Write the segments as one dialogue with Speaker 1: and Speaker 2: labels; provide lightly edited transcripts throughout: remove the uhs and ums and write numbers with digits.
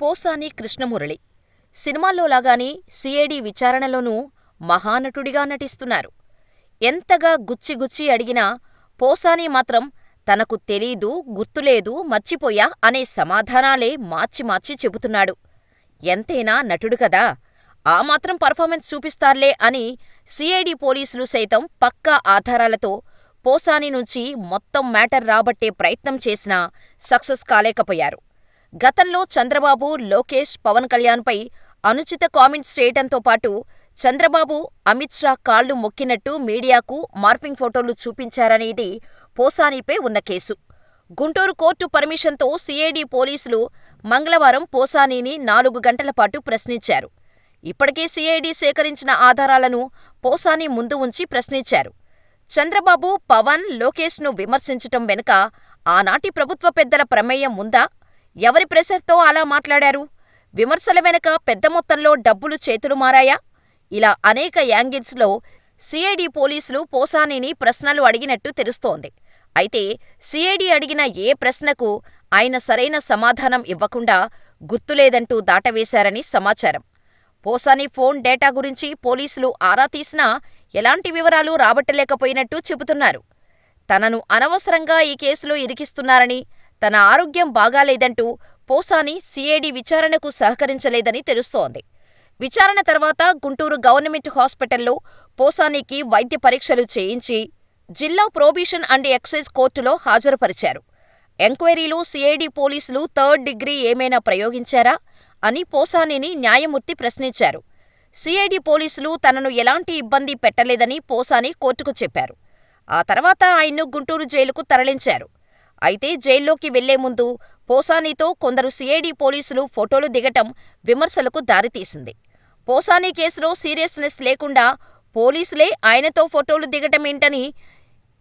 Speaker 1: పోసాని కృష్ణమురళి సినిమాల్లో లాగానే సిఐడి విచారణలోనూ మహానటుడిగా నటిస్తున్నారు. ఎంతగా గుచ్చి అడిగినా పోసాని మాత్రం తనకు తెలీదు, గుర్తులేదు, మర్చిపోయా అనే సమాధానాలే మార్చి చెబుతున్నాడు. ఎంతైనా నటుడు కదా, ఆ మాత్రం పర్ఫార్మెన్స్ చూపిస్తార్లే అని సిఐడి పోలీసులు సైతం పక్కా ఆధారాలతో పోసాని నుంచి మొత్తం మ్యాటర్ రాబట్టే ప్రయత్నం చేసినా సక్సెస్ కాలేకపోయారు. గతంలో చంద్రబాబు, లోకేష్, పవన్ కళ్యాణ్పై అనుచిత కామెంట్స్ చేయటంతో పాటు చంద్రబాబు, అమిత్ షా కాళ్లు మొక్కినట్టు మీడియాకు మార్ఫింగ్ ఫోటోలు చూపించారనేది పోసానీపై ఉన్న కేసు. గుంటూరు కోర్టు పర్మిషన్తో సిఐడి పోలీసులు మంగళవారం పోసానీని 4 గంటల పాటు ప్రశ్నించారు. ఇప్పటికే సిఐడి సేకరించిన ఆధారాలను పోసాని ముందు ఉంచి ప్రశ్నించారు. చంద్రబాబు, పవన్, లోకేష్ను విమర్శించటం వెనుక ఆనాటి ప్రభుత్వ పెద్దల ప్రమేయం ఉందా? ఎవరి ప్రెషర్తో అలా మాట్లాడారు? విమర్శల వెనక పెద్ద మొత్తంలో డబ్బులు చేతులు మారాయా? ఇలా అనేక యాంగిల్స్లో సిఐడి పోలీసులు పోసానీని ప్రశ్నలు అడిగినట్టు తెలుస్తోంది. అయితే సిఐడి అడిగిన ఏ ప్రశ్నకు ఆయన సరైన సమాధానం ఇవ్వకుండా గుర్తులేదంటూ దాటవేశారని సమాచారం. పోసాని ఫోన్ డేటా గురించి పోలీసులు ఆరా తీసినా ఎలాంటి వివరాలు రాబట్టలేకపోయినట్టు చెబుతున్నారు. తనను అనవసరంగా ఈ కేసులో ఇరికిస్తున్నారని, తన ఆరోగ్యం బాగాలేదంటూ పోసాని సిఐడి విచారణకు సహకరించలేదని తెలుస్తోంది. విచారణ తర్వాత గుంటూరు గవర్నమెంట్ హాస్పిటల్లో పోసానీకి వైద్య పరీక్షలు చేయించి జిల్లా ప్రొహిబిషన్ అండ్ ఎక్సైజ్ కోర్టులో హాజరుపరిచారు. ఎంక్వైరీలో సిఐడి పోలీసులు థర్డ్ డిగ్రీ ఏమైనా ప్రయోగించారా అని పోసానీని న్యాయమూర్తి ప్రశ్నించారు. సిఐడి పోలీసులు తనను ఎలాంటి ఇబ్బంది పెట్టలేదని పోసాని కోర్టుకు చెప్పారు. ఆ తర్వాత ఆయన్ను గుంటూరు జైలుకు తరలించారు. అయితే జైల్లోకి వెళ్లే ముందు పోసానీతో కొందరు సిఐడి పోలీసులు ఫోటోలు దిగటం విమర్శలకు దారితీసింది. పోసాని కేసులో సీరియస్నెస్ లేకుండా పోలీసులే ఆయనతో ఫోటోలు దిగటమేంటని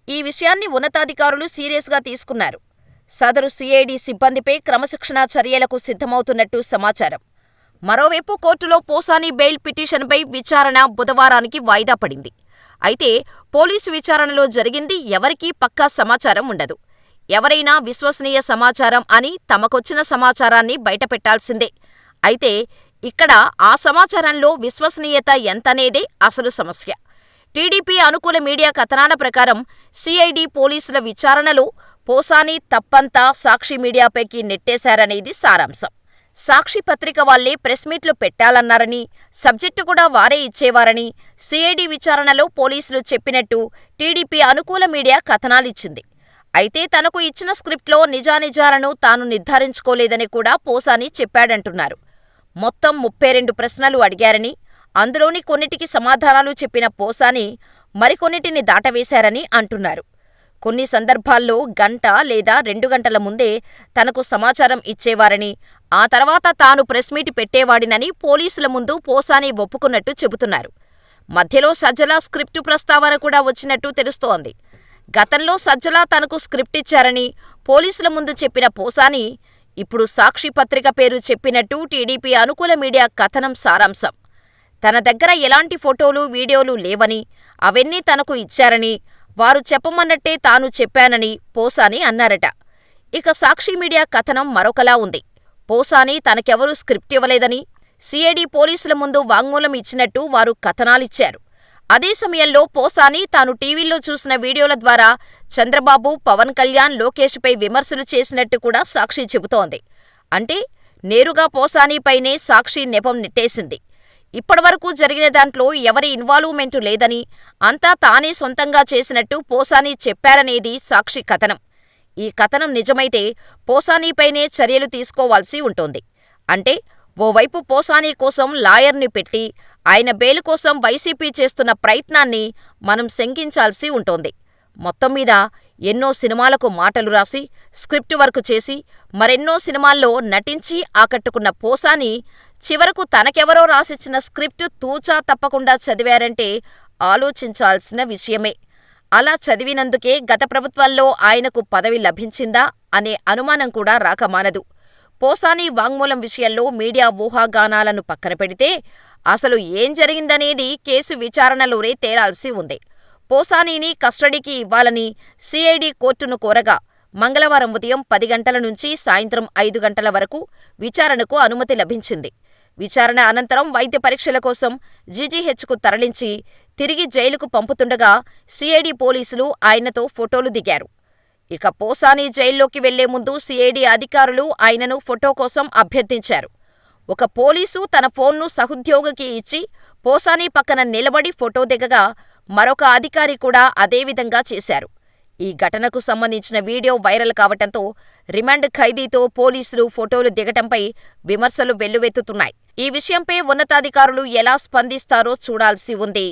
Speaker 1: ఈ విషయాన్ని ఉన్నతాధికారులు సీరియస్గా తీసుకున్నారు. సదరు సిఐడి సిబ్బందిపై క్రమశిక్షణా చర్యలకు సిద్ధమవుతున్నట్టు సమాచారం. మరోవైపు కోర్టులో పోసాని బెయిల్ పిటిషన్పై విచారణ బుధవారానికి వాయిదా పడింది. అయితే పోలీసు విచారణలో జరిగింది ఎవరికీ పక్కా సమాచారం ఉండదు. ఎవరైనా విశ్వసనీయ సమాచారం అని తమకొచ్చిన సమాచారాన్ని బయటపెట్టాల్సిందే. అయితే ఇక్కడ ఆ సమాచారంలో విశ్వసనీయత ఎంతనేదే అసలు సమస్య. టీడీపీ అనుకూల మీడియా కథనాల ప్రకారం సిఐడి పోలీసుల విచారణలో పోసాని తప్పంతా సాక్షి మీడియాపైకి నెట్టేశారనేది సారాంశం. సాక్షి పత్రిక వాళ్లే ప్రెస్ మీట్లు పెట్టాలన్నారని, సబ్జెక్టు కూడా వారే ఇచ్చేవారని సిఐడి విచారణలో పోలీసులు చెప్పినట్టు టీడీపీ అనుకూల మీడియా కథనాలిచ్చింది. అయితే తనకు ఇచ్చిన స్క్రిప్ట్లో నిజానిజాలను తాను నిర్ధారించుకోలేదని కూడా పోసాని చెప్పాడంటున్నారు. మొత్తం 32 ప్రశ్నలు అడిగారని, అందులోని కొన్నిటికి సమాధానాలు చెప్పిన పోసాని మరికొన్నిటిని దాటవేశారని అంటున్నారు. కొన్ని సందర్భాల్లో గంట లేదా 2 గంటల ముందే తనకు సమాచారం ఇచ్చేవారని, ఆ తర్వాత తాను ప్రెస్ మీట్ పెట్టేవాడినని పోలీసుల ముందు పోసాని ఒప్పుకున్నట్టు చెబుతున్నారు. మధ్యలో సజ్జల స్క్రిప్టు ప్రస్తావన కూడా వచ్చినట్టు తెలుస్తోంది. గతంలో సజ్జల తనకు స్క్రిప్ట్ ఇచ్చారని పోలీసుల ముందు చెప్పిన పోసాని ఇప్పుడు సాక్షి పత్రిక పేరు చెప్పినట్టు టీడీపీ అనుకూల మీడియా కథనం సారాంశం. తన దగ్గర ఎలాంటి ఫోటోలు, వీడియోలు లేవని, అవన్నీ తనకు ఇచ్చారని, వారు చెప్పమన్నట్టే తాను చెప్పానని పోసాని అన్నారట. ఇక సాక్షి మీడియా కథనం మరొకలా ఉంది. పోసాని తనకెవరూ స్క్రిప్ట్ ఇవ్వలేదని, సిఐడి పోలీసుల ముందు వాంగ్మూలం ఇచ్చినట్టు వారు కథనాలిచ్చారు. అదే సమయంలో పోసాని తాను టీవీల్లో చూసిన వీడియోల ద్వారా చంద్రబాబు, పవన్ కళ్యాణ్, లోకేష్పై విమర్శలు చేసినట్టు కూడా సాక్షి చెబుతోంది. అంటే నేరుగా పోసానీపైనే సాక్షి నెపం నెట్టేసింది. ఇప్పటివరకు జరిగిన దాంట్లో ఎవరి ఇన్వాల్వ్మెంటు లేదని, అంతా తానే సొంతంగా చేసినట్టు పోసాని చెప్పారనేది సాక్షి కథనం. ఈ కథనం నిజమైతే పోసానీపైనే చర్యలు తీసుకోవాల్సి ఉంటుంది. అంటే ఓవైపు పోసాని కోసం లాయర్ని పెట్టి ఆయన బెయిల్ కోసం వైసీపీ చేస్తున్న ప్రయత్నాన్ని మనం శంకించాల్సి ఉంటోంది. మొత్తం మీద ఎన్నో సినిమాలకు మాటలు రాసి, స్క్రిప్ట్ వర్క్ చేసి, మరెన్నో సినిమాల్లో నటించి ఆకట్టుకున్న పోసాని చివరకు తనకెవరో రాసిచ్చిన స్క్రిప్ట్ తూచా తప్పకుండా చదివారంటే ఆలోచించాల్సిన విషయమే. అలా చదివినందుకే గత ప్రభుత్వంలో ఆయనకు పదవి లభించిందా అనే అనుమానం కూడా రాకమానదు. పోసాని వాంగ్మూలం విషయంలో మీడియా ఊహాగానాలను పక్కన పెడితే అసలు ఏం జరిగిందనేది కేసు విచారణలోనే తేలాల్సి ఉంది. పోసానీని కస్టడీకి ఇవ్వాలని సిఐడి కోర్టును కోరగా మంగళవారం ఉదయం 10 గంటల నుంచి సాయంత్రం 5 గంటల వరకు విచారణకు అనుమతి లభించింది. విచారణ అనంతరం వైద్య పరీక్షల కోసం జీజీహెచ్కు తరలించి తిరిగి జైలుకు పంపుతుండగా సీఐడీ పోలీసులు ఆయనతో ఫోటోలు దిగారు. ఇక పోసాని జైల్లోకి వెళ్లే ముందు సీఐడీ అధికారులు ఆయనను ఫోటో కోసం అభ్యర్థించారు. ఒక పోలీసు తన ఫోన్ను సహోద్యోగికి ఇచ్చి పోసాని పక్కన నిలబడి ఫోటో దిగగా మరొక అధికారి కూడా అదేవిధంగా చేశారు. ఈ ఘటనకు సంబంధించిన వీడియో వైరల్ కావటంతో రిమాండ్ ఖైదీతో పోలీసులు ఫోటోలు దిగటంపై విమర్శలు వెల్లువెత్తుతున్నాయి. ఈ విషయంపై ఉన్నతాధికారులు ఎలా స్పందిస్తారో చూడాల్సి ఉంది.